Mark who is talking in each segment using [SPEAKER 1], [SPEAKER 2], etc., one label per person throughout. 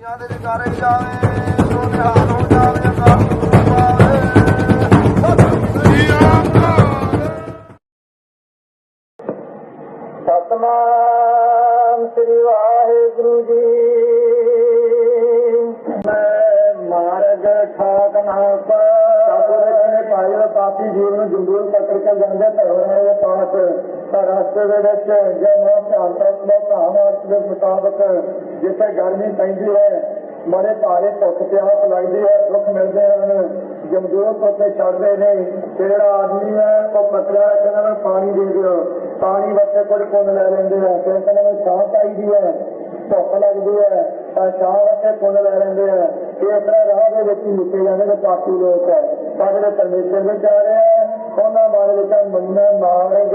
[SPEAKER 1] ਦੇ ਜਕਾਰੇ ਜਾਵੇ ਸੋ ਨਿਹਾਲ ਹੋ ਜਾਵੇ ਅਕਾਲ ਸਤਿਨਾਮ ਸ੍ਰੀ ਵਾਹਿਗੁਰੂ ਜੀ। ਮੈਂ ਮਾਰਗ ਠਾਕ ਨਾ ਭਾਈ ਪਾਪੀ ਜੀਵਨ ਜੰਦੂਰ ਪਕੜ ਕੇ ਜਾਂਦੇ ਧਰੋਂ ਦੇ ਪਾਸ ਤਾਂ ਰਸਤੇ ਦੇ ਵਿੱਚ ਜੇ ਮੈਂ ਧਿਆਨ ਤੱਕ ਦੇ ਮੁਤਾਬਕ ਜਿੱਥੇ ਗਰਮੀ ਪੈਂਦੀ ਹੈ, ਬੜੇ ਭਾਰੇ ਭੁੱਖ ਪਿਆਸ ਲੱਗਦੀ ਹੈ, ਦੁੱਖ ਮਿਲਦੇ ਹਨ, ਜਮਦੂਰ ਉੱਤੇ ਚੜ੍ਹਦੇ ਨੇ। ਜਿਹੜਾ ਆਦਮੀ ਹੈ ਉਹ ਪਤਲਾ ਇਹਨਾਂ ਨੂੰ ਪਾਣੀ ਦੇ ਦਿਓ, ਪਾਣੀ ਵਾਸਤੇ ਕੁਝ ਪੁੰਨ ਲੈ ਲੈਂਦੇ ਆ। ਫਿਰ ਇਹਨਾਂ ਨੂੰ ਛਾਂ ਚਾਹੀਦੀ ਹੈ, ਭੁੱਖ ਲੱਗਦੀ ਹੈ ਤਾਂ ਛਾਂ ਵਾਸਤੇ ਪੁੰਨ ਲੈ ਲੈਂਦੇ ਆ। ਇਸ ਤਰ੍ਹਾਂ ਰਾਹ ਦੇ ਵਿੱਚ ਹੀ ਮੁੱਕੇ ਜਾਂਦੇ ਨੇ ਪਾਪੀ ਲੋਕ ਹੈ। ਪਰ ਜਿਹੜੇ ਪਰਮੇਸ਼ਰ ਵਿੱਚ ਆ ਰਹੇ ਆ ਉਹਨਾਂ ਬਾਰੇ ਲਿਖਿਆ ਮੰਨੈ ਮਾਰਗ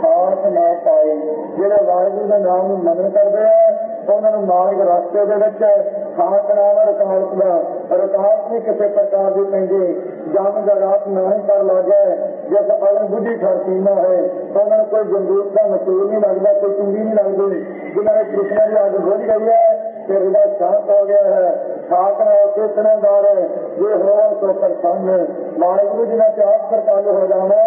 [SPEAKER 1] ਆਸ ਨਾ ਪਾਏ। ਜਿਹੜੇ ਵਾਹਿਗੁਰੂ ਦੇ ਨਾਮ ਨੂੰ ਮੰਨ ਕਰਦੇ ਆ ਉਹਨਾਂ ਨੂੰ ਮਾਰਗ ਰਸਤੇ ਦੇ ਵਿੱਚ ਖਾਸ ਨਾਮ ਰੁਕਾਵਟ ਨਹੀਂ ਕਿਸੇ ਪ੍ਰਕਾਰ ਦੀ ਪੈਂਦੀ। ਜੰਮ ਦਾ ਰਾਤ ਨਾ ਹੀ ਕਰ ਲੱਗੇ ਜਿਸ ਅਗਨ ਬੁੱਧੀ ਖਰਚੀਨਾ ਹੈ ਉਹਨਾਂ ਨੂੰ ਕੋਈ ਜੰਦੂਰ ਦਾ ਮਸੂਲ ਨਹੀਂ ਲੱਗਦਾ, ਕੋਈ ਚੁੰਗੀ ਨਹੀਂ ਲੱਗਦੀ। ਜਿਹਨਾਂ ਨੇ ਕ੍ਰਿਸ਼ਨ ਦੀ ਅੱਗ ਬੁੱਝ ਗਈ ਹੈ ਤੇ ਹਿਰਦਾ ਸ਼ਾਂਤ ਹੋ ਗਿਆ ਹੈ। ਖਾਸ ਨਾਲ ਕੀਰਤਨਦਾਰ ਜੇ ਹੋਣ ਤੋਂ ਪ੍ਰਸੰਨ ਵਾਹਿਗੁਰੂ ਜੀ ਨਾਲ ਆਪ ਪ੍ਰਕਾਸ਼ ਹੋ ਜਾਣਾ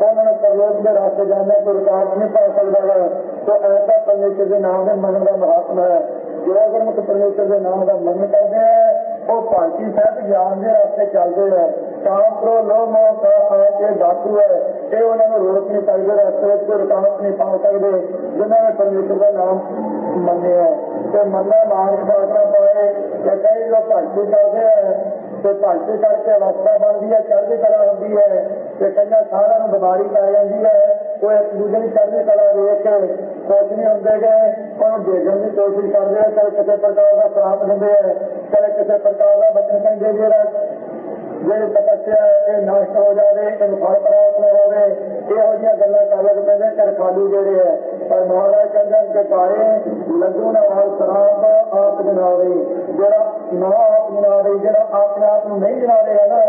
[SPEAKER 1] ਉਹਨਾਂ ਨੂੰ ਪਰਲੋਕ ਦੇ ਰਾਸਤੇ ਜਾਣਾ ਕੋਈ ਰੁਕਾਵਟ ਨਹੀਂ ਪਾ ਸਕਦਾ ਹੈ। तो ऐसा परमेश्वर के नाम में मन का महात्मा है। जो अगर मुझे परमेश्वर के नाम का मन करते हैं वो भांति साहब ज्ञान के रास्ते चलते हैं। काम करो लो मोह के धातु है ये उन्होंने रोक नहीं सकते, रास्ते को रुकावट नहीं पा सकते जिन्होंने परमेश्वर का नाम मने है। तो मना मार्ग साधना पाए या कई लोग भांति करते हैं तो भांति करके अवस्था बनती है, चढ़ती कला होती है तो कई सारा बीमारी पै जाती है। कोई एक दूसरे की चढ़ती कला देख के खुश नहीं होंगे गए उन्होंने देखने की कोशिश करते हैं, चाहे किसी प्रकार का श्राप देंगे है, चाहे किसी प्रकार का बचन कहेंगे ਜਿਹੜੀ ਤਪੱਸਿਆ ਇਹ ਨਸ਼ਟ ਹੋ ਜਾਵੇ, ਇਹਨੂੰ ਫਲ ਪ੍ਰਾਪਤ ਨਾ ਹੋਵੇ, ਇਹੋ ਜਿਹੀਆਂ ਗੱਲਾਂ ਕਰ ਲੱਗ ਪੈਂਦੇ ਕਰਖਾਲੂ ਜਿਹੜੇ ਹੈ। ਪਰ ਮਹਾਰਾਜ ਕਹਿੰਦੇ ਕਿ ਭਾਏ ਲੱਡੂ ਨਾਲ ਸ਼ਰਾਬ ਆਪ ਜਨਾਵੇ, ਜਿਹੜਾ ਨਾ ਆਪ ਜਨਾਵੇ, ਜਿਹੜਾ ਆਪਣੇ ਆਪ ਨੂੰ ਨਹੀਂ ਜਨਾਵੇ ਹੈ ਨਾ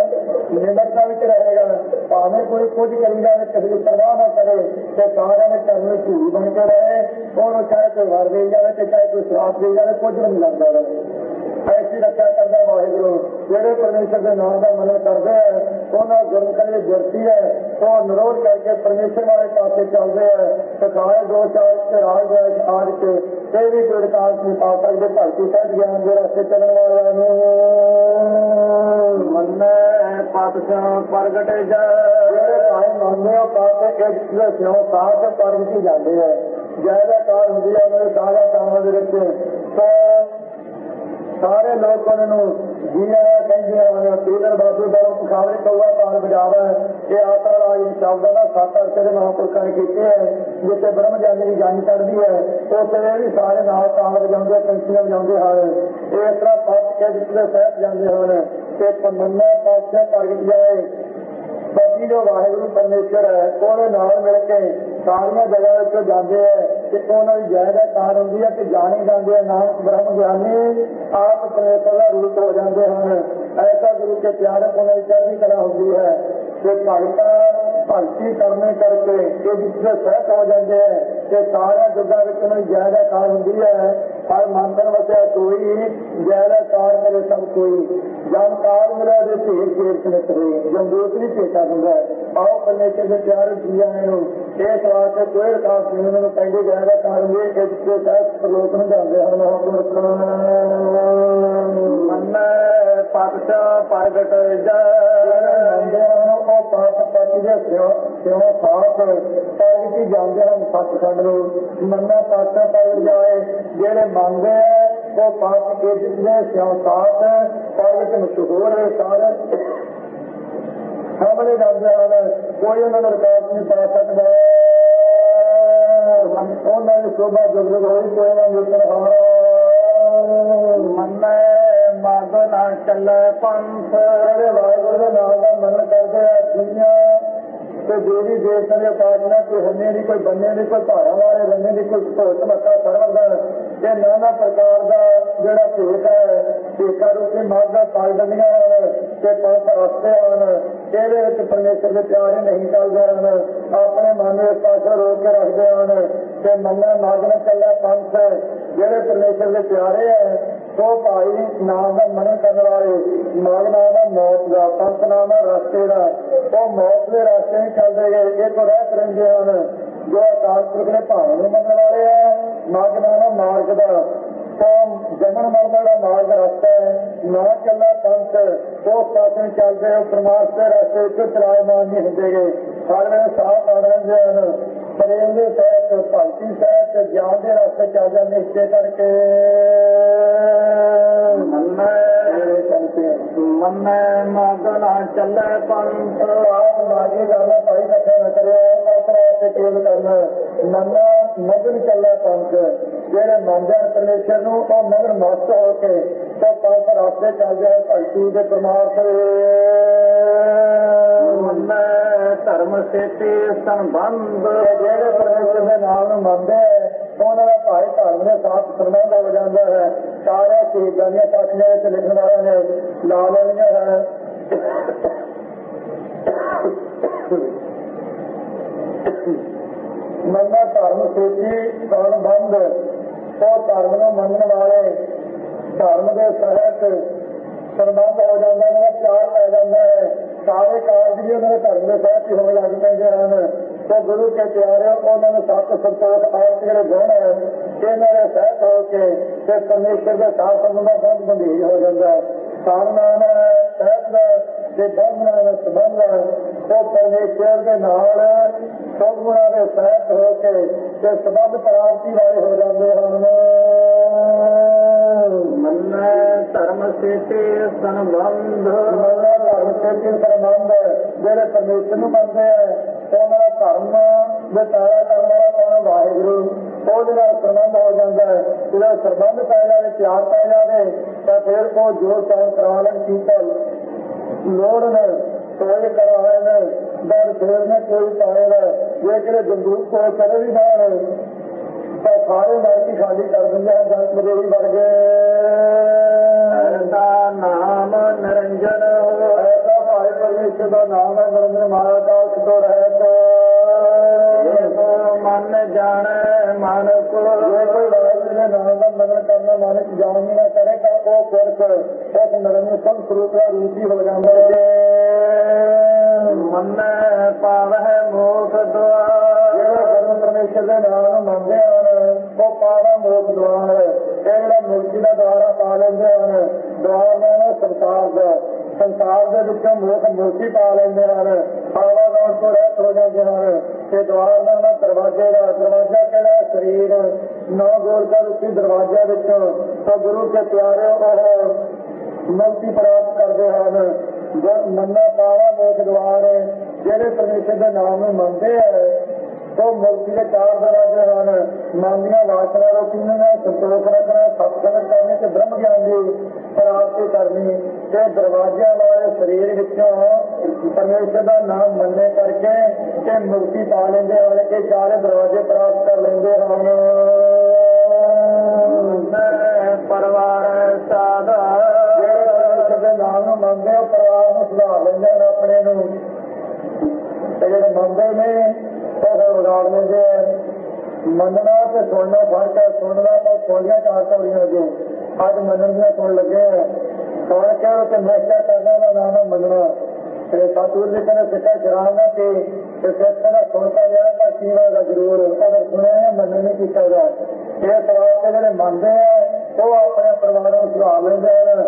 [SPEAKER 1] ਨਿਮਰਤਾ ਵਿੱਚ ਰਹੇਗਾ। ਭਾਵੇਂ ਕੋਈ ਕੁਝ ਕਰੀ ਜਾਵੇ ਕਿਸੇ ਦੀ ਪਰਵਾਹ ਨਾ ਕਰੇ ਤੇ ਸਾਰਿਆਂ ਦੇ ਚਰਨ ਵਿੱਚ ਝੂਠ ਬਣ ਕੇ ਰਹੇ, ਉਹਨੂੰ ਚਾਹੇ ਕੋਈ ਵਰ ਦੇ ਜਾਵੇ ਤੇ ਚਾਹੇ ਕੋਈ ਸ਼ਰਾਪ ਦੇ ਜਾਵੇ, ਕੁਝ ਨਹੀਂ ਲੱਗਦਾ ਰਹੇ। ऐसी रक्षा करता वाहिगुरु जेड़े परमेश्वर के नाम का मनन करते हैं उन्होंने गुरु करी जुड़ती है तो निरोध करके परमेश्वर वाले पासे चलते हैं। सिखाए दो चार के राज आज के भी कोई विकास नहीं पा सकते। भगती साहब ज्ञान के रास्ते चलने वाले मन पातशाह प्रगटे जाए मानते हो पाते क्यों साथ प्रगति जाते हैं ज्यादा कार होंगी है मेरे सारा कामों के तो सारे लोग जीना कहते पीलर बाजू दल पखावरी कौआ ताल बजावा ये आतरा राज चलता ना 7 अर्थे के महापुरखों ने किए हैं जिसे ब्रह्म ज्ञानी की जानी चढ़ती है उस वे भी सारे नाल ताल बजाते पंछियां बजाते हैं। इस तरह पथ के जिसके सहत जाते हैं तो मन्ना पातशाह प्रगट जाए बाकी जो वाहिगुरू परमेश्वर है ਉਹਦੇ ਨਾਲ मिल के सारिया जगह जाते हैं कि उन्होंने ज्यादा कार होंगी है कि जाने जाते हैं नानक ब्रह्म ज्ञानी आप परमेश्वर का रूप हो जाते हैं। ऐसा गुरु के प्यारे उन्हें चढ़ती कला होती है कि भगता भक्ति करने करके ये जिससे सहत हो जाते हैं कि सारे जुगा में ज्यादा कार होंगी है। पर मंत्र वसिया कोई ज्यादा कार करे सब कोई जब कार मिला तो ढेर ढेर कनेक्ट हुए जब दूसरी चेता होंगे आओ परमेश्वर के प्यारे जिया इस वास्ते कोई विकास नहीं उन्होंने पहले ज्यादा कार हुए इसके तहत प्रलोकन जाते हैं। मन पातशाह प्रगट प्रगति जाते हैं सचखंड मन्ना पातशाह प्रगट जाए जेड़े मंगते हैं वो पास के जिसने सियासत प्रगट मशहूर है सारे सामने जाते हैं कोई उन्होंने रिकॉर्ड नहीं पा सकता। उन्होंने शोभा जगह होई कोई ना मिलता मन मार्ग ना चले पंथ वाहिगुरू के नाम का मन करते हैं दुनिया तो देवी देवता की उपासना कोई होने की कोई बनने की कोई धारा वाले बनने की कोई सोच मत्ता सर्वद ये नाना प्रकार का जोड़ा भेद है भेका रूपी मार्ग पाल दिया पंथ रस्ते हैं ये परमेश्वर के प्यारे नहीं चलते हैं अपने मन में पास रोक के रखते हैं कि मन्ना मार्ग न चलिया पंथ जेड़े परमेश्वर के प्यारे है तो भाई नाम का मने करने वाले, माग नाम है मौत का, संत नाम है रास्ते का। वो मौत के रास्ते ही चलते गए, ये तो रह रहे हैं जो अकाल पुरख ने भावों में मनने वाले है। माग नाम है मार्ग का, तो जमन मरण का मार्ग रास्ता है। ना चलना पंथ तो पास चलते हो परमार्थ के रास्ते च चलायमान नहीं होंगे गए। हर वे साफ आनंद हैं प्रेम के सहित, भगती सहित, ज्ञान के रास्ते चल जाते निश्चय करके मन मगना चले पंथ। आप मागी करना भाई कट्ठे न करो, अपने केवल करना मना मगन चले पंथ। जेड़े मन जाए परमेश्वर नूं तो मगन मस्त होके तो पंथ रास्ते चल जाए भगती के परमार्थ। मन धर्म सेती संबंध, जेड़े परमेश्वर के नाम नूं मनदे उन्होंने भाई धर्म के साथ संबंध हो जाता है। सारे शहीदां दी पाठियां लिखने वाले ने ला लेनियां है। मन्ना धर्म सेती संबंध, तो धर्म को मनने वाले धर्म के सहित संबंध हो जाता है, प्यार पै जाता है। सारे कार्य भी उन्होंने धर्म के सहित ही होने लग पैंदे हैं। तो गुरु के प्यारे उन्होंने सत संतोष आदि जो गुण है इन्होंने सहित होके परमेश्वर के साथ संबंध बहुत गंभीर हो जाता है। सामना सहित संबंध तो परमेश्वर के नाल सदगुणा के सहित होके संबंध प्राप्ति वाले हो जाते हैं। मन धर्म सेती संबंध, धर्म सेती संबंध जेड़े परमेश्वर नूं मनदे हैं उन्होंने धर्म बचाया करने वाला कौन वाहिगुरु ਉਹਦੇ ਨਾਲ ਸੰਬੰਧ ਹੋ ਜਾਂਦਾ ਹੈ। ਜਦੋਂ ਸੰਬੰਧ ਪੈ ਜਾਵੇ, ਪਿਆਰ ਪੈ ਜਾਵੇ ਤਾਂ ਫਿਰ ਉਹ ਜੋ ਚਾਹ ਕਰਾ ਲੈਣ ਕੀਤਲ ਲੋੜ ਨੇ ਕੋਈ ਕਰਵਾਏ ਨੇ ਦਰ ਫੇਰ ਨੇ ਕੋਈ ਪਾਏਗਾ। ਜੇ ਕਿਤੇ ਬੰਦੂਕ ਕੋਲ ਚਲੇ ਵੀ ਜਾਣ ਤਾਂ ਸਾਰੇ ਮਰਕੀ ਖਾਲੀ ਕਰ ਦਿੰਦੇ ਹਨ। ਜੰਗ ਮਦੇਰੀ ਵਰਗੇ ਐਸਾ ਨਾਮ ਨਿਰੰਜਨ, ਐਸਾ ਭਾਈ ਪਰਮੇਸ਼ਰ ਦਾ ਨਾਮ ਹੈ ਨਿਰੰਜਨ ਮਾਇਆ ਦਾ ਉਸਤੋਂ ਰਹਿਤ। मन जाने मन को, जो कोई वाहिगुरु के नाम का मनन करना मन जान ही ना करे तो वो पुरख उस निरंजन सब स्वरूप का रूपी हो जाता है। मन पावै मोक्ष द्वार, जो परमेश्वर के नाम मनते हैं वो पावै मोक्ष द्वार, ये मुक्ति का द्वारा पा लेंगे हैं। द्वार में संसार का, संसार के विचों मोक्ष मुक्ति पा लेंगे हैं। आवागमन तो रहत हो जाते हैं। द्वार का दरवाजे का, दरवाजा कहड़ा शरीर नौ गोल का रूपी दरवाजा विचों तो गुरु के प्यारे और मुक्ति प्राप्त करते हैं। मन्ना पावा मोक्ष द्वार, जेड़े परमेश्वर के नाम में मनते हैं तो मुक्ति के चार दरवाजे हैं। मन दी वासना रोकना, संतोष रखना, सत्संग करने से ब्रह्म ज्ञान की प्राप्ति करनी, ते दरवाजे वाले शरीर विचों परमेश्वर का नाम मनने करके ते मुक्ति पा लेंगे हैं। के सारे दरवाजे प्राप्त कर लेंगे हैं। परिवार साधा, जेड़े के नाम मनते परिवार में सुधार लेंगे अपने जेड़े मनते नहीं तो फिर उगाड़ लेंगे। मनना तो सुनना फर्क है, सुनना तो थोड़िया चार चौड़ियां जो अज मनन दियां सुन लगे हैं। सुन के निश्चय करने का नाम है मनना। सतगुरु जी कहने सिक्का चराना कि सिख का सुनता गया पर सीवेगा जरूर, अगर सुने मनन नहीं किया जाए। ये सवाल के जो मनते हैं वो अपने परिवारों को सुधार लेंगे हैं,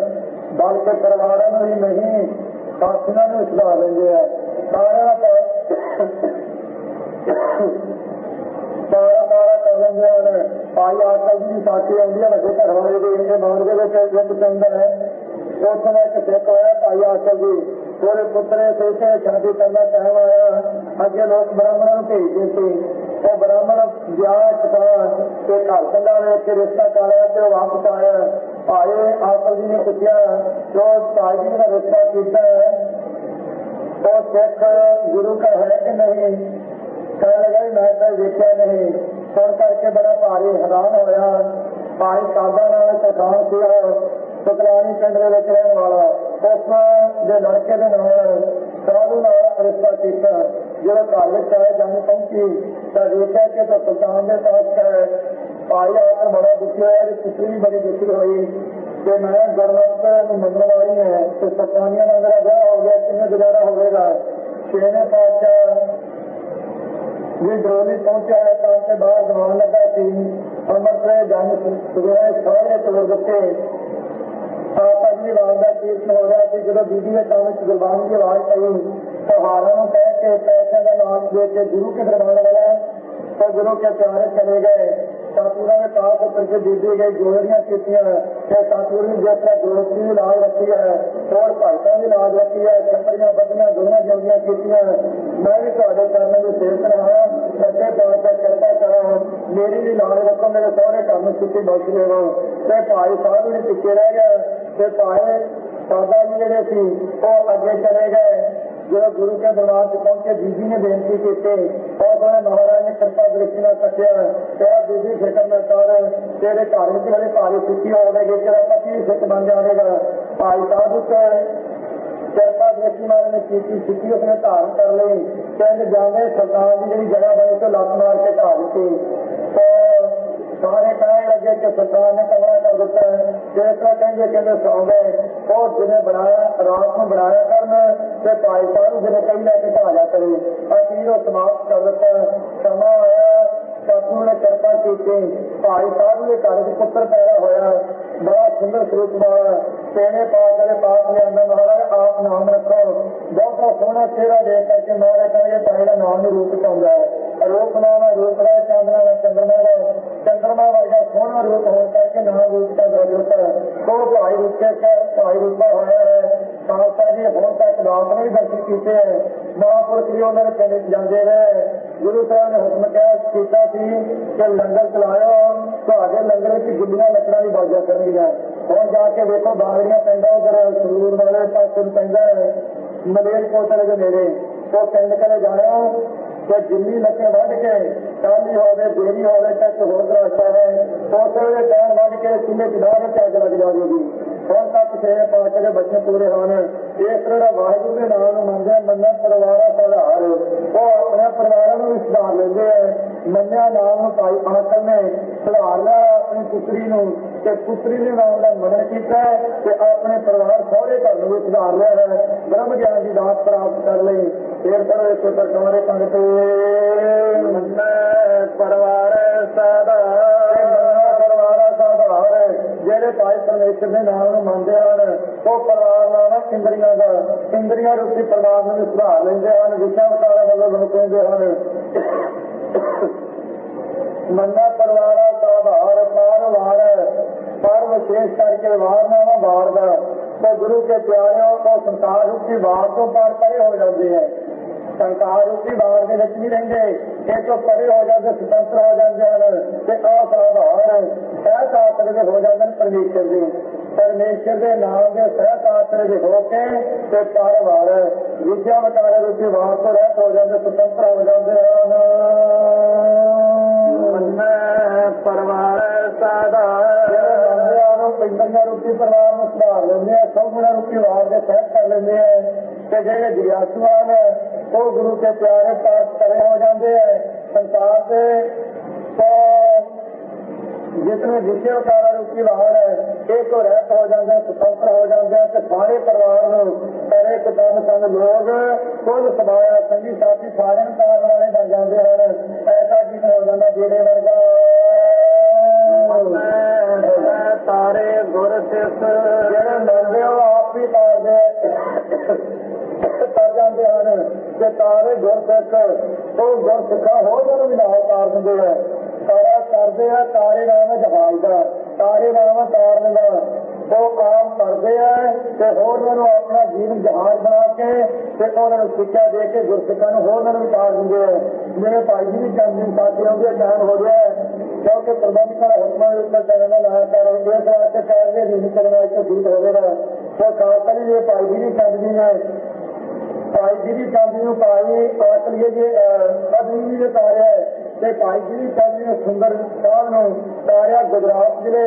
[SPEAKER 1] बल्कि परिवारों में ही नहीं साथियों में सुधार लेंगे हैं। सारा कर लेंगे हैं। भाई आजकल की साथी आती है वैसे घर वाले के मामले में पिंड है, उस समय एक सिख होया भाई आजकल जी पूरे पुत्रे सोचे शादी करना टाइम आया। अगे लोग ब्राह्मणों भेजते थे, वो ब्राह्मण ब्याह चुका के घर चला के रिश्ता कराया तो वापस आया। भाई आजकल जी ने पूछा जो भाई जी का रिश्ता किया है तो सिख गुरु का है कि नहीं। कहने लगा मैं तो देखा नहीं। सुन करके बड़ा भारी हैरान होया। भाई काबा नाल चौहान सीगा सुकलानी पिंड के रहने वाला, उसने लड़के के नाल साधु नाल रिश्ता किया। जो घर में आए जंग पहुंची तो देखा कि सुल्तान के पास है। भाई आकर बड़ा दुखी होया, पिछली भी बड़ी दुखी हुई। कि मैं गुरमत मंगल वाली है तो सतानिया का मेरा ब्याह हो गया, किन्ने गुजारा होगा। छेवें पातशाह विद्रोही पहुंचा है तो उसके बाद दीवान लगा सी अमृत जंग सुबह सारे तोड़ दिते। आपा जी आवाज का कीर्तन हो रहा है। जो बीबी के काम गुरबाणी की आवाज पई तो हारों कह के पैसे का नाम दे के गुरु के दरबार वाला तो गुरु के प्यारे चले गए। सातूरा ने पास होकर के बीबी गई जोड़ियां की सातूर ने जिस तरह जोड़ती भी लाज रखी है और भगतों की लाज रखी है, चंपरियां बदियां दोनों जोड़ियां की। मैं भी थोड़े चरणों की सेवक रहा, सच्चे तौर पर कृपा करो, मेरी भी लाज रखो, मेरे सौरे घर में छुट्टी बख्श देवो। तो भाई साहब भी पिछे रह गए तो भाई दादा जी ਜਿਹੜੇ ਸੀ ਉਹ ਅੱਗੇ ਚਲੇ ਗਏ। ਜਦੋਂ ਗੁਰੂ ਕੇ ਦਰਬਾਰ ਚ ਪਹੁੰਚੇ ਬੀਬੀ ਨੇ ਬੇਨਤੀ ਕੀਤੀ और सोने महाराज ने कृपा दृष्टि में कटिया क्या बीबी फिक्र न कर, तेरे घर में बड़ी भारी छुट्टी होगी, तेरा पति सिख बन जाएगा। भाई साहब कृपा दृष्टि महाराज ने की छुट्टी उसने धारण कर ली। कहते जाने सरकार की जी जगह बनी तो लत मार के ढा दी। तो सारे कहने लगे कि सरकार ने कमरा कर दिता है। जिस तरह कहेंगे कहते सौ गए और जिन्हें बनाया रात को बनाया करना तो भाई साहब जिन्हें कई लैके ढाया करे अखीर वो समाप्त कर दिता। समा आया साधु ने कृपा की भाई साहब के घर च पुत्र पैदा होया, बड़ा सुंदर स्वरूप वाला तेने पास वाले पास लिया। महाराज आप नाम रखो। बहुत सोहना चेहरा देख करके महाराज कहेंगे भाई का नाम ही रूप चाहता है। रूप नाम है रूप है, चांदना है चंद्रमा है, चंद्रमा वर्गा सोहना रूप हो करके नाम रूप का दर्ज है। तो भाई रूप के भाई रूपा होया है। खालसा जी होने तक रात ने भी दर्शन किए हैं। महापुरुष भी उन्होंने पिंड जाते रहे। गुरु साहब ने हुक्म किया कि लंगर चलाओ, तो लंगर की गुड्डियां लकड़ा की बाजा करनियां। हम जाके देखो बागड़ियां पिंड उधर संगरूर वाले पास पिंड है मलेरकोटले के नेड़े, तो पिंड कले जाना तो जिन्नी लक्कें वध के काली हो गए देरी हो गए तक होर रास्ता है उस वे टैन वध के चूल्हे चला के अग लग जाएगी। हम तक छे पांच के बच्चे पूरे हैं। इस तरह वाहिगुरू के नाम मंदिर मन्ना परिवार सुधार वो अपने परिवार भी सुधार लेंगे है। मन्या नाम भाई आंकल ने सुधार लिया अपनी पुत्री पुत्री ने नाम का मनन किया अपने परिवार सौरे घर में भी सुधार लिया है। ब्रह्म ज्ञान की दात प्राप्त कर ली। फिर करो इस कमरे कंगते परिवार जेडे भाई परमेश्वर के नाम मानते हैं वो परिवार नाम है इंद्रिया का। इंद्रिया रूपी परिवार में सुधार लेंगे हैं। विषय विचार वालों कहते हैं मन्ना परिवार साधार पार पर विशेष करके वार नाम वार का। तो गुरु के प्यारे तो संसार रूपी वार तो पार परे हो जाते हैं। संसार रूपी वार के विच नहीं रहते, ये तो परे हो जाते स्वतंत्र हो जाते हैं। असाधार सहत आश्रय हो जाते हैं परमेश्वर जी। परमेश्वर के नाम के सहत आश्रय होके तो पारवार विद्या विचार रूपी वार तो रहत हो जाते स्वतंत्र हो जाते हैं। परिवार इंद्रिया रूपी परिवार में सुधार लेंगे, सौ गुणा रूपी वार के सहत कर लेंगे कि जेडे जिज्ञासुवान है वो गुरु के प्यारे पास करे हो जाते हैं। संसार से तो जितने विषय विचार रूपी वाहन है एक तो रहत हो जाते हैं स्वतंत्र हो जाते हैं। सारे परिवार करे कुटुंब संग लोग कुल सभाया संगी साथी सारे कारण वाले बन जाते हैं। ऐसा जीवन हो जाता जेड़े वर्गा तारे गुर सिख जेड़े मंगते हो आप भी तारते कर जाते हैं कि तारे गुर सिख तो गुर सिखा हो भी नाम तार देंगे है। तारा करते हैं तारे नाम है जहाज का, तारे नाम है तारने का। तो काम करते हैं कि होर अपना जीवन जहाज बना के उन्होंने शिक्षा दे के गुरसिखा होर भी तार देंगे है। मेरे भाई जी भी चंद साथी होंगे टाइम हो गया है क्योंकि प्रबंध का हुक्म करना लाया कर इस वास्ते कह नहीं करना एक ठीक होगा। तो खालसा जी ये भाई जी भी चंद जी है, भाई जी भी चंद जी भाई आख लिए जी पदवी ने तारिया है। भाई जी भी चंद जी सुंदर साहब तारिया गुजरात जिले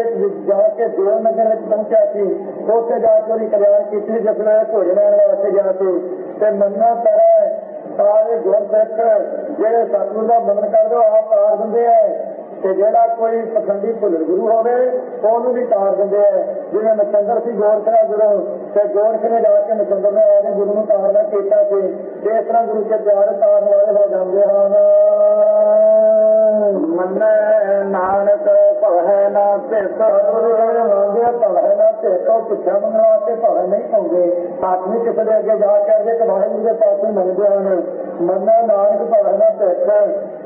[SPEAKER 1] जाके देवनगर पहुंचा सी। उत्थे जाके उन्हें कल्याण की जिसने घोड़े लैन वास्ते जाके मन्ना तरह सारे गुर सिख जेडे सतगुरु का मनन कर दो आप तार देंगे है। ਤੇ ਜਿਹੜਾ ਕੋਈ ਪਖੰਡੀ ਭੁੱਲਰ ਗੁਰੂ ਹੋਵੇ ਉਹਨੂੰ ਵੀ ਤਾਰ ਦਿੰਦੇ ਆ। ਜਿਵੇਂ ਨਚੰਦਰ ਸੀ ਗੋਰਖਾ ਗੁਰੂ, ਤੇ ਗੋਰਖ ਨੇ ਜਾ ਕੇ ਨਚੰਦਰ ਨੇ ਆਏ ਗੁਰੂ ਨੂੰ ਤਾਰਨਾ ਕੀਤਾ ਸੀ, ਤੇ ਇਸ ਤਰ੍ਹਾਂ ਗੁਰੂ ਕੇ ਪਿਆਰ ਤਾਰਨ ਵਾਲੇ ਹੋ ਜਾਂਦੇ ਹਨ। ਮੰਨੈ ਨਾਨਕ ਭਵੈ ਨਾ ਭੇਸੋ, ਮੰਗਦੇ ਭਵੈ ਨਾ ਭੇਸੋ, ਭੁੱਖਿਆ ਮੰਗਣ ਵਾਸਤੇ ਭਵੈ ਨਹੀਂ ਪਾਉਂਦੇ। ਆਦਮੀ ਕਿਸੇ ਦੇ ਅੱਗੇ ਜਾ ਕੇ ਕਿ ਵਾਹਿਗੁਰੂ ਦੇ ਪਾਸੇ ਮੰਗਦੇ ਹਨ। ਮੰਨੈ ਨਾਨਕ ਭਵੈ ਨਾ ਭੇਸੋ,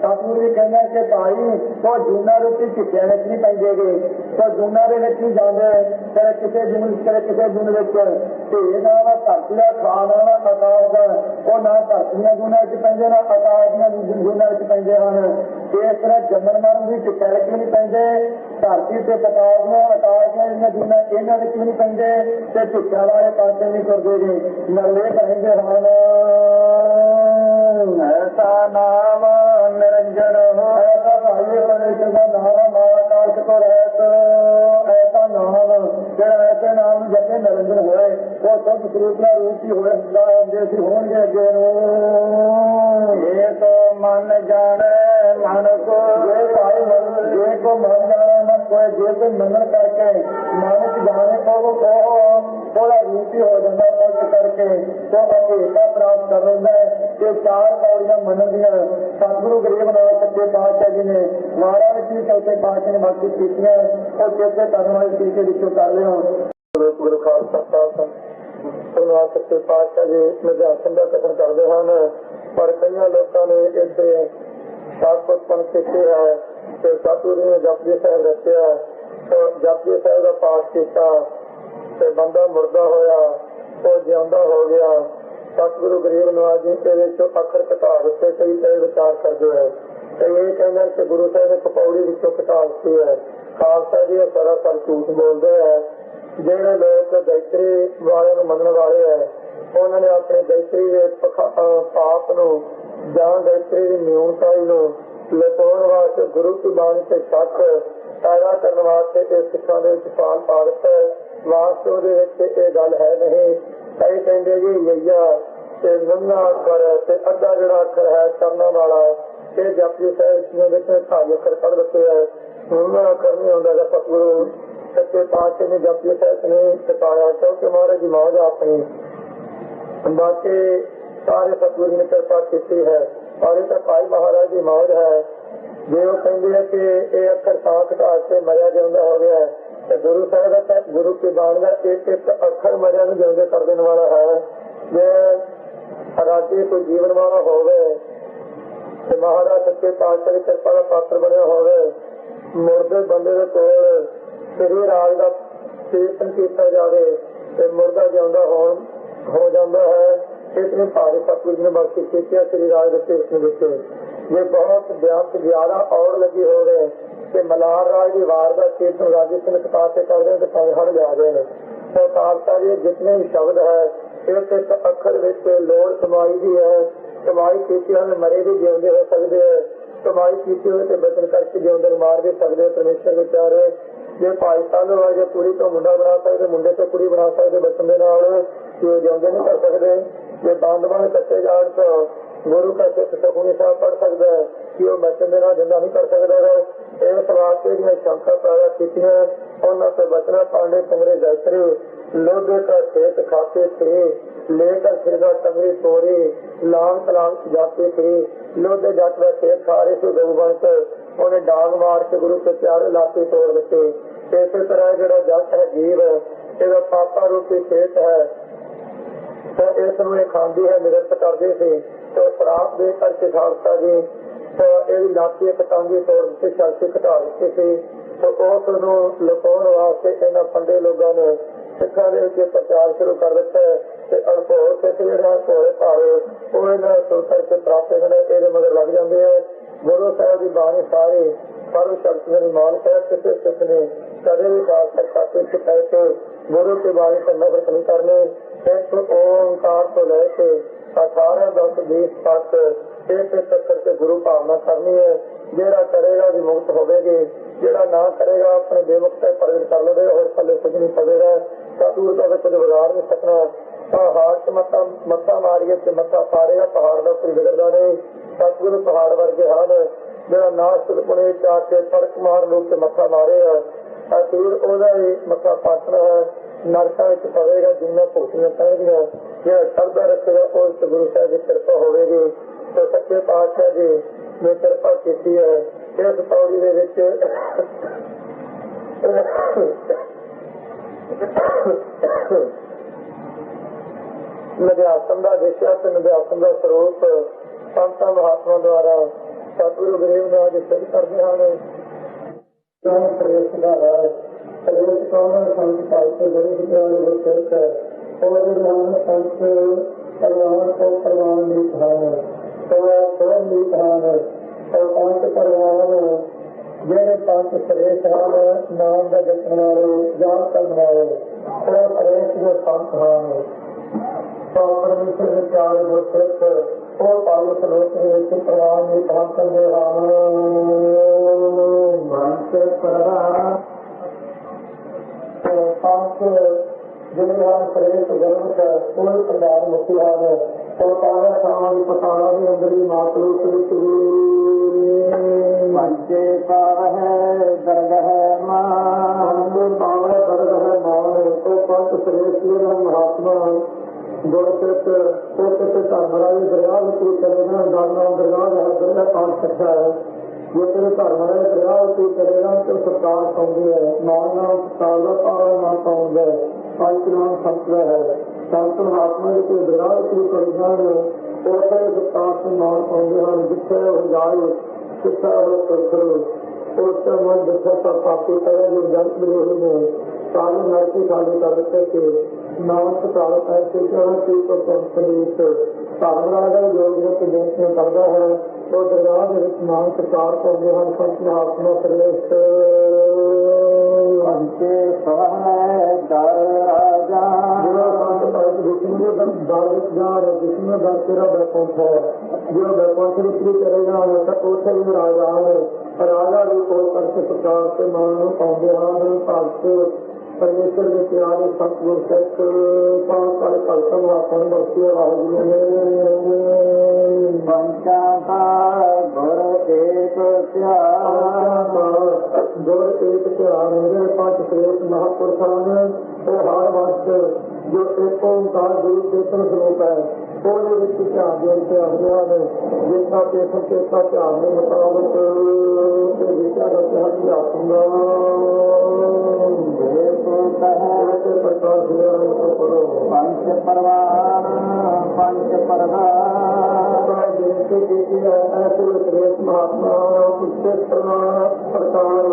[SPEAKER 1] ਸਤਿਗੁਰੂ ਜੀ ਕਹਿੰਦੇ ਕਿ ਭਾਈ ਉਹ ਜੂਨਾ ਰੋਟੀ ਭੁੱਖਿਆਂ ਵਿੱਚ ਨਹੀਂ ਪੈਂਦੇਗੇ, ਉਹ ਜੂਨਾ ਦੇ ਵਿੱਚ ਨਹੀਂ ਜਾਂਦੇ, ਕਦੇ ਕਿਸੇ ਜੂਨ ਕਦੇ ਕਿਸੇ ਜੂਨ ਵਿੱਚ ਢੇ ਨਾ ਵਾ ਧਰਤੀ ਦਾ ਖਾਣਾ ਵਾ ਆਕਾਸ਼ ਦਾ, ਉਹ ਨਾ ਧਰਤੀ ਦੀਆਂ ਜੂਨਾਂ ਵਿੱਚ ਪੈਂਦੇ ਨਾ ਆਕਾਸ਼ ਦੀਆਂ ਜੂਨਾਂ ਵਿੱਚ ਪੈਂਦੇ ਹਨ। ਇਸ ਤਰ੍ਹਾਂ ਜੰਮਣ ਮਰਨ ਦੀ ਭੁੱਖਿਆ ਵਿੱਚ ਵੀ ਨਹੀਂ ਪੈਂਦੇ, ਧਰਤੀ ਤੇ ਆਕਾਸ਼ ਦੀਆਂ ਜਿਹੜੀਆਂ ਜੂਨਾਂ ਇਹਨਾਂ ਵਿੱਚ ਵੀ ਨਹੀਂ ਪੈਂਦੇ, ਤੇ ਭੁੱਖਿਆ ਵਾਲੇ ਪਾਸੇ ਨਹੀਂ ਤੁਰਦੇ ਜੀ, ਨਰਲੇ ਕਹਿੰਦੇ ਹਨ। ਐਸਾ ਨਾਮ ਨਿਰੰਜਨ ਹੋ, ਐਸਾ ਭਾਈ ਪਰਮੇਸ਼ਰ ਦਾ ਨਾਮ ਮਾਇਆ ਕਾਲਕ ਤੋਂ ਰਹਿਤ, ਐਸਾ ਨਾਮ ਜਿਹੜਾ ਐਸੇ ਨਾਮ ਜਪੇ ਨਿਰੰਜਨ ਹੋਏ, ਉਹ ਸਭ ਸਰੂਪ ਦਾ ਰੂਪ ਹੀ ਹੋਏ ਹੁੰਦਾ ਹੈ, ਜੇ ਅਸੀਂ ਹੋਣਗੇ ਅੱਗੇ ਨੂੰ। ਇਹ ਤੋਂ ਮਨ ਜਾਣੇ ਮਨ ਕੋ, ਜੇ ਭਾਈ ਜੇ ਕੋ ਮਨ ਜਾਣੇ ਮਨ ਕੋਏ, ਜੇ ਕੋਈ ਮੰਨਣ ਕਰਕੇ ਮਨ ਚ ਜਾਣੇ ਉਹ ਥੋੜਾ ਰੂਪ ਹੀ ਹੋ ਜਾਂਦਾ ਪਲਟ ਕਰਕੇ, तो अभेटा प्राप्त कर लेंदा है। ये चार पौड़ियां मनन दियां सतगुरु गरीब नाथ सच्चे पातशाह जी ने महाराज जी चौथे पातशाह ने बाकी कीतियां और चेते करने वाले तरीके विचों कर लिया। गुरु खालसा सच्चे पातशाह जी निध्यासन का कथन करते हैं, पर कई लोगों ने इसे सात उत्पन्न की है। तो सतगुरु ने जपजी साहिब रचिया, तो जपजी साहिब का पाठ किया, तो बंदा मुर्दा होया, तो जिंदा हो गया। सतगुरु गरीब नवाज जी के अखर घटा दिते, कई कई विचार करते हैं। कई ये कहना कि गुरु साहब ने पकौड़ी विचों घटा दी है। खालसा जी सरासर झूठ बोलते हैं। ਜਿਹੜੇ लोग गायत्री वाले मनने वाले है, उन्होंने अपने गायत्री के पाप ਨੂੰ ਜਾਂ गायत्री की न्यूनताई ਨੂੰ ਲੁਕਾਉਣ ਵਾਸਤੇ गुरु की बाणी से शक पैदा करने वास्ते इस सिखां दे विच पाल पा दिता है। वास्तव दे विच ये गल है नहीं। कई कहते जी यैया ते नन्ना अखर ते अद्धा जिहड़ा अखर है करना वाला ये जपजी साहिब ने विच 2.5 अखर पढ़ दिते है। नन्ना अखर नहीं होंदा गा। सतगुरु सच्चे पातशाह ने जपजी साहिब ने सिखाया, क्योंकि महाराज जी मौज अपनी बाकी सारे सतगुरु ने कृपा की है। और ये भाई महाराज की मौज है। जे वो कहते हैं कि ये अखर तां घटा के मरिया जिंदा हो गया है, तो गुरु साहब का गुरु की बाणी का एक एक अखर मरिया में जिंदे कर देने वाला है। जे राजी कोई जीवन वाला हो गए तो महाराज सच्चे पातशाह की कृपा का पात्र बनया हो गए, मुर्दे बंदे के कोल श्री राज का कीर्तन किया जाए तो मुर्दा जिंदा हो जाता है। इतने भारी सतगुरु ने बख्शी की श्री राज के कीर्तन विच ये बहुत ब्यांत 11 और लगी हो गए कि मलार राज की वार का कीर्तन राजी सिंह कथा से कर रहे हैं, हर जा रहे हैं। तो खालसा जी जितने भी शब्द है एक एक अखर विच लोड़ कमाई भी है। कमाई की मरे भी जिंदे हो सकते हैं, कमाई की हुए तो बचन करके जिंदे मार भी सकते। परमेश्वर के प्यारे जे भाई साहब जो कुड़ी तो मुंडा बना सकते, मुंडे तो कुड़ी बना सकते बचन के नाल कि जिंदे नहीं कर सकते। जे बंद बन कच्चे जाड़ तो गुरु का सिख सुखमनी साहब पढ़ सकता है कि वह बचन के नाल जिंदा नहीं कर सकता है। इस वास्ते जो शंका पैदा की उन्होंने बचना पांडे कमरे गायत्री लोधे का खेत खाते थे, लेकर फिर टंगरी तोड़ी लांग तलांग जाते थे। लोधे जट का खेत खा रहे थे, गऊ बन के उन्हें डांग मार के गुरु के प्यारे लाते तोड़ दिते। इस तरह जो जट है जीव है, यह पापा रूपी खेत है, तो इस खांदी है निरस्त करते थे। तो श्राप दे करके खालसा जी तो यह लाती कटांगी तोड़ दी, शक्ति घटा दी थी। तो उस लुकाउण वास्ते इन्होंने पंडे लोगों ने सिखा के प्रचार शुरू कर दिता है। अणभोल सिख जो भोले भावे वो इन्होंने सुन करके प्राप्त ये मगर लग जाते हैं। गुरु साहब की बाणी सारी सर्व शक्ति ने मालिक है। किसी सिख ने कदे भी खालसा खाते सिखाए के गुरु की बाणी पर नफरत नहीं करनी। एक ओंकार तो लेके 18 10 20 तक एक एक करके गुरु भावना करनी है। जेड़ा करेगा भी मुक्त होगी, जेड़ा ना करेगा अपने बेमुक्त प्रगट कर लेगा और पल्ले कुछ नहीं पड़ेगा। सतगुरु का कुछ बिगाड़ नहीं सकना। हाथ मत्था मारिए तो मत्था पारेगा, पहाड़ का कोई बिगड़ता नहीं। सतगुरु पहाड़ वर्गे हैं, ਜਿਹੜਾ ਨਾਸਤਿਕ ਪੁਣੇ ਚ ਆ ਕੇ ਤੜਕ ਮਾਰ ਨੂੰ ਤੇ ਮੱਥਾ ਮਾਰੇ ਆ ਅਖੀਰ ਉਹਦਾ ਹੀ ਮੱਥਾ ਪਾਟਣਾ ਹੈ, ਨਰਕਾਂ ਵਿੱਚ ਪਵੇਗਾ, ਜਿੰਨੇ ਭੁਗਤਣੀਆਂ ਪੈਣਗੀਆਂ। ਜਿਹੜਾ ਸ਼ਰਧਾ ਰੱਖੇਗਾ ਉਸ ਤੇ ਗੁਰੂ ਸਾਹਿਬ ਦੀ ਕਿਰਪਾ ਹੋਵੇਗੀ। ਤੇ ਸੱਚੇ ਪਾਤਸ਼ਾਹ ਜੀ ਨੇ ਕਿਰਪਾ ਕੀਤੀ ਹੈ। ਇਸ ਪੌੜੀ ਦੇ ਵਿੱਚ ਨਿਧਿਆਸਨ ਦਾ ਵਿਸ਼ਾ ਤੇ ਨਿਧਿਆਸਨ ਦਾ ਸਰੂਪ ਸੰਤਾਂ ਮਹਾਤਮਾ ਦੁਆਰਾ ਸਤਿਗੁਰੂ ਗਰੀਬ ਨਾਲ ਸਿੱਧ ਕਰਦੇ ਹਨ। ਪ੍ਰੇਸ ਦਾ ਹੈ ਪ੍ਰੇਸ ਕੌਣ ਸੰਤ ਭਾਈ ਤੇ ਬੜੇ ਵਿਚਾਰੇ ਦੇ ਸਿਰਕ ਹੈ ਉਹ ਜਿਹੜੇ ਸੰਤ ਪਰਿਵਾਰ ਤੋਂ ਪਰਿਵਾਰ ਦੀ ਥਾਨ ਤੋਂ ਦੀ ਥਾਨ ਉਹ ਪੰਜ ਪਰਿਵਾਰ ਜਿਹੜੇ ਪੰਜ ਸਰੇਸ਼ ਹਨ ਨਾਮ ਦਾ ਜਪਣ ਵਾਲੇ ਜਾਣ ਕਰਨ ਵਾਲੇ ਉਹ ਪ੍ਰੇਸ ਦੇ ਸੰਤ ਹਨ। ਪਰਮੇਸ਼ਰ ਦੇ ਪਿਆਰੇ ਗੁਰਸਿੱਖ ਉਹ ਪਾਲੋ ਸਲੋਕ ਦੇ ਵਿੱਚ ਪ੍ਰਵਾਨ ਦੀ ਥਾਂ ਕਰਦੇ ਹਨ। ਬੰਤ ਪਰਵਾ ਪੰਜ ਜਿਹੜੇ ਹਨ ਪ੍ਰੇਸ ਗਰਮਤ ਕੋਈ ਪ੍ਰਧਾਨ ਮੁਖੀ ਹਨ। ਉਹ ਪਾਵੇ ਸਾਵਾਂ ਦੀ ਪਤਾਣਾ ਦੇ ਅੰਦਰੀ ਮਾਤਰੂ ਵਿੱਚ ਪੰਜੇ ਪਾਵ ਹੈ ਦਰਦ ਹੈ ਮਾਨ ਪਾਵੇ ਦਰਦ ਹੈ ਮਾਨ। ਉਹ ਪੰਜ ਪ੍ਰੇਸ ਦੇ ਮਹਾਤਮਾ ਗੁਰਸਿੱਖ ਉਹ ਕਿਸੇ ਧਰਮਰਾਜ ਦਰਿਆ ਵਿੱਚ ਕਰੇਗਾ ਦਾਨਾ ਦਰਿਆ ਹੈ ਦਰਿਆ ਪਾਣ ਸਕਦਾ ਹੈ। ਜੇ ਤੇਰੇ ਧਰਮਰਾਜ ਦਰਿਆ ਵਿੱਚ ਕਰੇਗਾ ਤੇ ਸਰਕਾਰ ਪਾਉਂਦੀ ਹੈ ਨਾਮ ਨਾਲ ਸਰਕਾਰ ਦਾ ਪਾਵਨ ਨਾ ਪਾਉਂਦਾ ਹੈ। ਪੰਜ ਨਾਮ ਸੰਤ ਹੈ ਸੰਤ ਮਹਾਤਮਾ ਦੇ ਕੋਈ ਦਰਿਆ ਵਿੱਚ ਕਰੇਗਾ ਉਸੇ ਸਰਕਾਰ ਤੋਂ ਨਾਮ ਪਾਉਂਦੇ ਹਨ। ਜਿੱਥੇ ਉਹ ਜਾਏ ਕਿੱਥੇ ਉਹ ਕਰੋ ਉਸ ਮਨ ਦੱਸਿਆ ਤਾਂ ਪਾਪੀ ਕਰੇ ਜੋ ਜਨਤ ਵਿਰੋਧੀ ਨੇ ਸਾਰੇ ਨਰਕੀ ਖਾਲੀ ਕਰ ਦਿੱਤੇ ਕਿ ਨਾਮ ਸਤਾਲ ਪੈਸੇ ਕਿਹੜਾ ਕੀ ਤੋਂ ਸੰਪਦੇਸ਼ ਧਰਮਰਾਜ ਦਾ ਯੋਗ ਵਿੱਚ ਬੇਨਤੀਆਂ ਕਰਦਾ ਹੈ। ਉਹ ਦਰਗਾਹ ਦੇ ਵਿੱਚ ਨਾਮ ਸਰਕਾਰ ਪਾਉਂਦੇ ਹਨ। ਸੰਤ ਮਹਾਤਮਾ ਸਰੇਸ਼ ਅੰਤੇ ਸਵਾਹ ਦਰ ਰਾਜਾ ਜਿਹੜਾ ਸੰਤ ਭਾਈ ਵਿਸ਼ਨੂੰ ਦੇ ਦਰ ਵਿੱਚ ਜਾ ਰਿਹਾ ਵਿਸ਼ਨੂੰ ਦਾ ਤੇਰਾ ਬੈਠਾ ਹੈ ਜੋ ਬੈਠਾ ਵਿੱਚ ਕਰੇਗਾ ਤਾਂ ਉੱਥੇ ਵੀ ਰਾਜਾ ਹੈ। ਰਾਜਾ ਵੀ ਕੋਲ ਕਰਕੇ ਸਰਕਾਰ ਤੇ ਮਾਨ ਨੂੰ ਪਾਉਂਦੇ ਹਨ। ਭਗਤ ਪਰਮੇਸ਼ਰ ਦੇ ਪਿਆਰੇ ਸੰਤ ਗੁਰਸਿੱਖ ਪਾਸ ਵਾਲੇ ਭਗਤਾਂ ਨੂੰ ਆਪਣੀ ਬਖਸ਼ੀ ਵਾਹਿਗੁਰੂ ਨੇ ਪੰਚਾਂ ਦਾ ਗੁਰ ਏਕ ਧਿਆਨ ਗੁਰ ਏਕ ਧਿਆਨ ਮੇਰੇ ਪੰਜ ਪ੍ਰੇਤ ਮਹਾਂਪੁਰਖਾਂ ਉਹ ਹਰ ਵਕਤ ਜੋ ਇੱਕ ਓਂਕਾਰ ਗੁਰੂ ਚੇਤਨ ਸਰੂਪ ਹੈ ਉਹਦੇ ਵਿੱਚ ਧਿਆਨ ਦੇ ਕੇ ਆਉਂਦੇ ਹਨ। ਜਿਸ ਦਾ ਚੇਤਨ ਚੇਤਾ ਧਿਆਨ ਦੇ ਮੁਤਾਬਕ ਤੇ ਵਿਚਾਰ ਦਾ ਧਿਆਨ ਹੁੰਦਾ ਪ੍ਰਕਾਸ਼ ਪੰਜ ਪਰਵਾਨ ਪੰਜ ਪਰਵਾਨ ਐਸੇ ਮਹਾਤਮਾ ਪ੍ਰਕਾਰ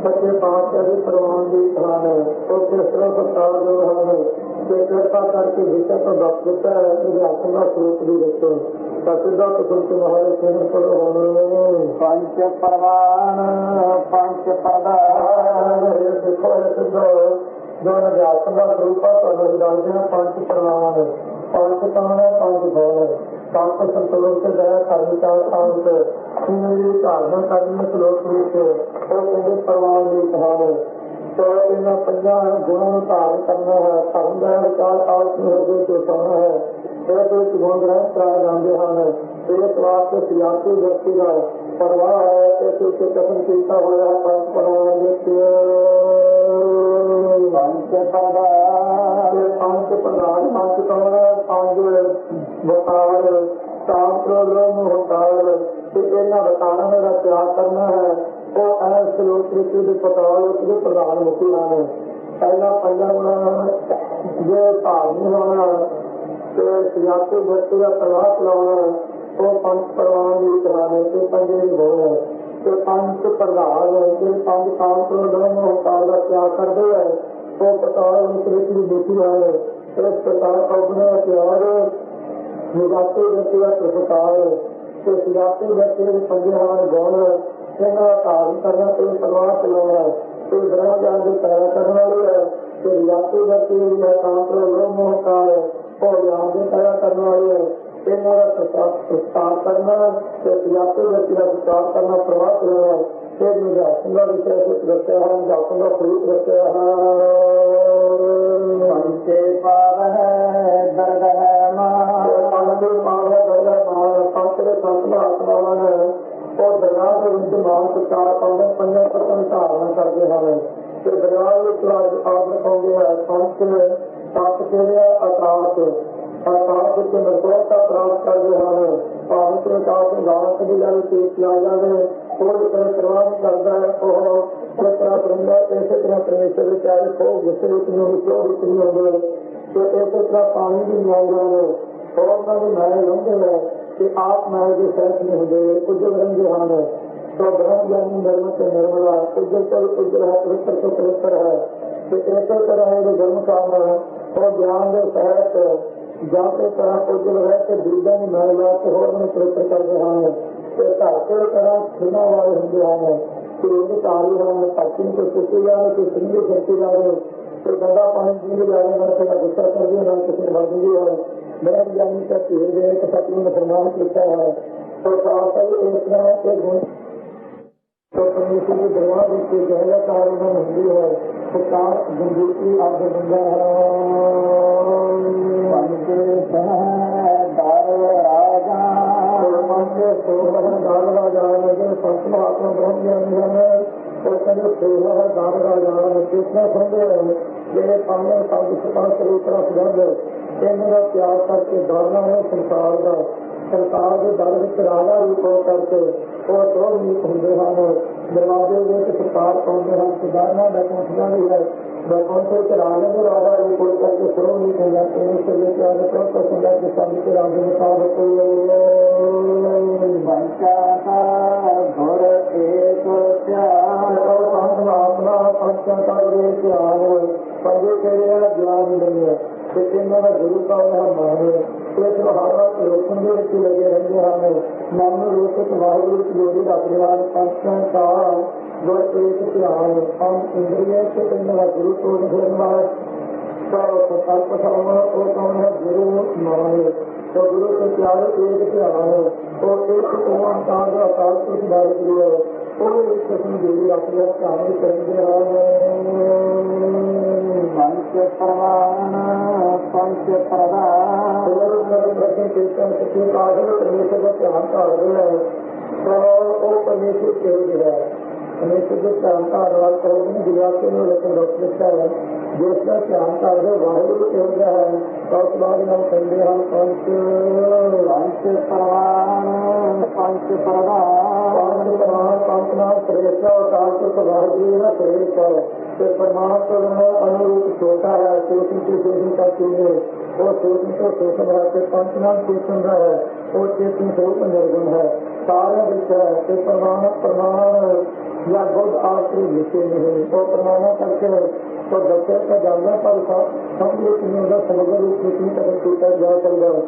[SPEAKER 1] ਸੱਚੇ ਪਾਤਸ਼ਾਹ ਦੇ ਪ੍ਰਵਾਨ ਦੀ ਥਾਨ ਉਹ ਕਿਸ ਤਰ੍ਹਾਂ ਪ੍ਰਕਾਰ ਜੋ ਹਨ ਤੇ ਕਿਰਪਾ ਕਰਕੇ ਵਿਸ਼ਾ ਤੋਂ ਦੱਸ ਦਿੱਤਾ ਹੈ ਕਿ ਆਤਮ ਦਾ ਸਰੂਪ ਦੀ ਦੱਸੋ ਤਾਂ ਸਿੱਧਾ ਤੁਸੰਤ ਮਹਾਰਾਜ ਕਿਹਨ ਕੋਲ ਹੋਣ ਪੰਜ ਪਰਵਾਨ ਪੰਜ ਪ੍ਰਧਾਨ ਦੇਖੋ ਸਿੱਧਾ ਜੋ ਆਤਮ ਦਾ ਸਰੂਪ ਆ ਤੁਹਾਨੂੰ ਦੱਸਦੇ ਹਾਂ। ਪੰਜ ਪ੍ਰਵਾਨ ਪੰਜ ਤਾਣ ਪੰਜ ਗੌਣ ਪੰਜ ਸੰਤੋਖ ਤੇ ਦਇਆ ਕਰਨੀ ਚਾਲ ਅੰਤ ਇਹਨਾਂ ਧਾਰਨਾ ਕਰਨ ਸਲੋਕ ਵਿੱਚ ਉਹ ਕਹਿੰਦੇ ਪ੍ਰਵਾਨ ਦੀ ਕਹਾਣੀ ਸੋ ਇਹਨਾਂ ਪੰਜਾਂ ਗੁਣਾਂ ਨੂੰ ਧਾਰਨ ਕਰਨਾ ਹੈ। ਧਰਮ ਦਾ ਵਿਚਾਰ ਆਲਸ ਨੂੰ ਹੋਵੇ ਤੇ ਸੋਣਾ ਹੈ। ਇਸ ਵਿੱਚ ਗੁਣ ਗ੍ਰਹਿਣ ਕਰਾਏ ਜਾਂਦੇ ਹਨ। ਇਸ ਵਾਸਤੇ ਸਿਆਸੀ ਵਿਅਕਤੀ ਦਾ ਪਰਵਾਹ ਹੈ। ਇਸ ਵਿੱਚ ਕਥਨ ਕੀਤਾ ਹੋਇਆ ਪੰਜ ਪ੍ਰਵਾਨ ਵਿੱਚ ਪੰਜ ਪ੍ਰਧਾਨ ਪੰਜ ਪ੍ਰਧਾਨ ਪੰਜ ਕੌਣ ਪੰਜ ਵਕਾਰ ਸਾਂਪ੍ਰਦਾਇਕ ਹੰਕਾਰ ਤੇ ਇਹਨਾਂ ਵਕਾਰਾਂ ਦਾ ਤਿਆਗ ਕਰਨਾ ਹੈ। ਉਹ ਐਸ ਲੋਕ ਦੇ ਪਤਾਲ ਉਸ ਦੇ ਪ੍ਰਧਾਨ ਮੁਖੀ ਹਨ। ਪਹਿਲਾ ਪੰਜਾਂ ਜੋ ਧਾਰਨੀ ਹੋਣਾ ਤੇ ਸਿਆਸੀ ਵਿਅਕਤੀ ਦਾ ਪ੍ਰਵਾਹ ਚਲਾਉਣਾ ਉਹ ਪੰਜ ਪ੍ਰਵਾਨ ਦੀ ਕਹਾਣੀ ਤੇ ਪੰਜੇ ਹੋਣਾ ਤੇ ਪੰਜ ਪ੍ਰਧਾਨ ਤੇ ਪੰਜ ਸਾਂਪ੍ਰਦਾਇਕ ਹੰਕਾਰ ਦਾ ਤਿਆਗ ਕਰਦੇ ਹੈ। ਉਹ ਪਤਾਲ ਉਸ ਦੀ ਮੁਖੀ ਹਨ। ਇਸ ਪ੍ਰਕਾਰ ਆਪਣਾ ਪਿਆਰ ਨਿਗਾਤੇ ਵਿਅਕਤੀ ਦਾ ਪ੍ਰਕਾਰ ਤੇ ਸਿਆਸੀ ਵਿਅਕਤੀ ਦੇ ਪੰਜੇ ਹਨ ਗੁਣ ਇਹਨਾਂ ਦਾ ਧਾਰਨ ਕਰਨਾ ਤੇ ਪਰਵਾਹ ਚਲਾਉਣਾ ਤੇ ਗ੍ਰਹਿ ਜਾਣ ਦੀ ਪੈਦਾ ਕਰਨ ਵਾਲੀ ਹੈ ਤੇ ਰਿਆਸਤੀ ਵਿਅਕਤੀ ਦੀ ਮਹਕਾਰ ਉਹ ਗਿਆਨ ਦੀ ਪੈਦਾ ਕਰਨ ਵਾਲੀ ਹੈ। ਇਹਨਾਂ ਦਾ ਪ੍ਰਸਤਾਵ ਕਰਨਾ ਤੇ ਸਿਆਸੀ ਵਿਅਕਤੀ ਦਾ ਪ੍ਰਚਾਰ ਕਰਨਾ ਪ੍ਰਵਾਹ ਚਲਾਉਣਾ ਤੇ ਨਿਗਾਹ ਦਾ ਵਿਸ਼ੇ ਵਿੱਚ ਦੱਸਿਆ ਹੈ। ਨਿਗਾਹ ਦਾ ਸਰੂਪ ਦੱਸਿਆ ਹੈ। ਪੰਜੇ ਪਾਵ ਹੈ ਦਰਦ ਹੈ ਮਾਨ ਪੰਜ ਪਾਵ ਹੈ ਦਰਦ ਹੈ ਮਾਨ ਪੰਜ ਦੇ ਸੰਤ ਮਹਾਤਮਾਵਾਂ ਉਹ ਦਰਗਾਹ ਦੇ ਵਿੱਚ ਮਾਨ ਸਤਿਕਾਰ ਪਾਉਂਦੇ, ਪੰਜਾਂ ਪਰਤਾਂ ਦੀ ਧਾਰਨਾ ਕਰਦੇ ਹਨ ਤੇ ਦਰਗਾਹ ਵਿੱਚ ਆਦਰ ਪਾਉਂਦੇ ਹੈ। ਸੰਤ ਸੱਤ ਫੇਰਿਆ ਆਕਾਸ਼ ਵਿੱਚ ਨਿਰਭਰਤਾ ਪ੍ਰਾਪਤ ਕਰਦੇ ਹਨ। ਭਾਵੇਂ ਕਿ ਆਕਾਸ਼ ਨੂੰ ਗਾਣਾ ਕਦੀ ਜਾਵੇ, ਪੇਸ਼ ਲਾ ਜਾਵੇ, ਕੋਈ ਪਰਵਾਹ ਨਹੀਂ ਕਰਦਾ ਹੈ। ਉਹ ਇਸ ਤਰ੍ਹਾਂ ਬ੍ਰਹਮਾ ਇਸੇ ਤਰ੍ਹਾਂ ਪਰਮੇਸ਼ਰ ਦੇ ਪਿਆਰੇ ਖੋ ਗੁੱਸੇ ਵਿੱਚ ਨਹੀਂ ਹੁੰਦੇ, ਖੋ ਵਿੱਚ ਨਹੀਂ ਹੁੰਦੇ ਤੇ ਇਸੇ ਤਰ੍ਹਾਂ ਪਾਣੀ ਵੀ ਨਹੀਂ ਆਉਂਦੇ ਨੇ। ਉਹਨਾਂ ਦੇ ਮੈਲ ਲਾਉਂਦੇ ਨੇ ਕਿ ਆਪ ਮੈਲ ਦੇ ਸਹਿਤ ਨਹੀਂ ਹੁੰਦੇ, ਉਜਲ ਰਹਿੰਦੇ ਹਨ। तो ब्रह्म ज्ञानी निर्मल से निर्मला, उज्जवल से उज्जवल है, पवित्र से पवित्र है। तो इसी तरह है जो धर्म काम है और ज्ञान के सहित जाते तरह उज्जवल है कि दूजा की महिला के होर में पवित्र करते हैं। तो धरते तरह खिमा वाले होंगे हैं कि उनकी तारी हैं, पश्चिम को सुखी जाए कि सिंह की खर्ची जाए, तो गंदा पानी पी जाए, ना किसी गुस्सा कर दिया, ना किसी मर्जी है। ब्रह्म ज्ञानी का तीर दे कि सत्य में फरमान किया है। तो साथ ही एक तरह के गुण तो परमेश्वर के दरबार में जहला कारण होंगी है। तो कार गंभीर आग बंदा संत महात्मा ब्रह्म ज्ञानी है और कहते सेवा है दान राजा कितना समझे मेरे सामने चरित्र सुगंध इनका त्याग करके दाना है संसार का। संसार के दर विच राजा रूप हो करके वो क्रोधनीत होंगे हैं। दरवाजे में सरकार पाते हैं, सुधारना बैकुंठियां भी है। बैकुंठ राजा को राजा रूप हो करके क्रोधनीत हो जाते हैं। इसलिए क्या सुंदर के शब्द के राजे मुताबिक घोर एक महात्मा पंचा का ज्ञान पंजे के ज्ञान नहीं है। इन्होंने गुरु का माने इस हर वक्त रोकन के लगे रहते हैं। मन रोक वाहिगुरु की जोड़ी रखते हैं। पंचों का गुर एक ध्यान पंच इंद्रिय से इन्होंने गुरु को घेरना संकल्प करना वो कौन है गुरु माने। तो गुरु के प्यारे एक ध्यान है और एक ओंकार का अकाल पुरुष वाहिगुरु है। वो एक किस्म जोड़ी रखते हैं, ध्यान करेंगे पंच प्रमाण पंच प्रदान परमेश्वर का ध्यान कर रहे हैं। तो वो परमेश्वर तेज है, परमेश्वर के ध्यान करने वाले कहोगे दिव्यासी में लेकिन रोक लिखता है जिसका ध्यान कर रहे वाहिगुरु तेज है। तो उस बाद हम कहते हैं पंच पंच प्रमाण पंच प्रदान पंच प्रमाण पंच नाम श्रेष्ठ और कालपुरुष वाहिगुरु है श्रेष्ठ है। तो परमात्मा अनुरूप छोटा है, चेतन की चेतन का चीज वो चेतन को चेतन है। तो पंचनाम चेतन है वो चेतन स्वरूप निर्गुण है, सारे विषय है। तो प्रमाण या बुद्ध आश्रय विषय नहीं वो प्रमाण करके तो बच्चे का जानना पर समझ नहीं होगा, समग्र रूप में तक जा सकता है।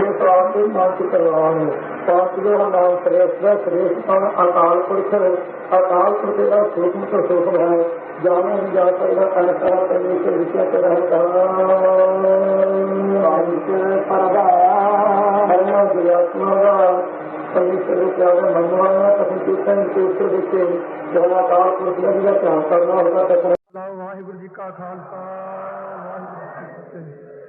[SPEAKER 1] एक प्राप्ति मानसिक प्रमाण पांचवें नाम श्रेष्ठ श्रेष्ठ अकाल पुरुष अकाल पुरुष का सूक्ष्म से सूक्ष्म है, जाना नहीं जा सकता ऐसा परमेश्वर विषय कर रहता परमेश्वर प्यारे मनवाना कभी कीर्तन के उत्तर देते जब अकाल पुरुष का ध्यान करना होगा। वाहिगुरु जी का खालसा वाहिगुरु जी की फतेह।